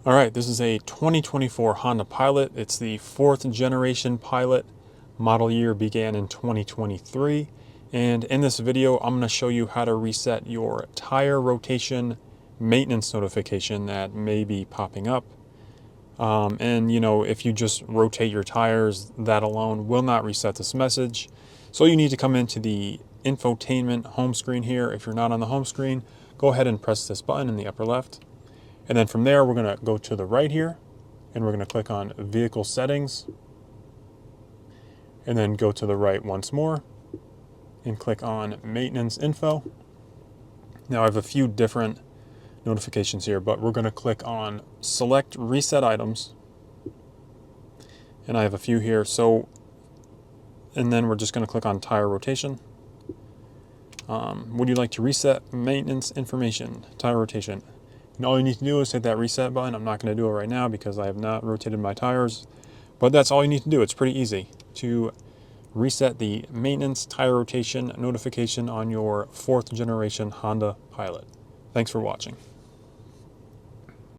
All right, this is a 2024 Honda Pilot. It's the 4th generation Pilot. Model year began in 2023. And in this video, I'm going to show you how to reset your tire rotation maintenance notification that may be popping up. If you just rotate your tires, that alone will not reset this message. So you need to come into the infotainment home screen here. If you're not on the home screen, go ahead and press this button in the upper left. And then from there, we're going to go to the right here, and we're going to click on Vehicle Settings, and then go to the right once more, and click on Maintenance Info. Now I have a few different notifications here, but we're going to click on Select Reset Items, and I have a few here. And then we're just going to click on Tire Rotation. Would you like to reset maintenance information, tire rotation? And all you need to do is hit that reset button. I'm not going to do it right now because I have not rotated my tires, but that's all you need to do. It's pretty easy to reset the maintenance tire rotation notification on your 4th generation Honda Pilot. Thanks for watching.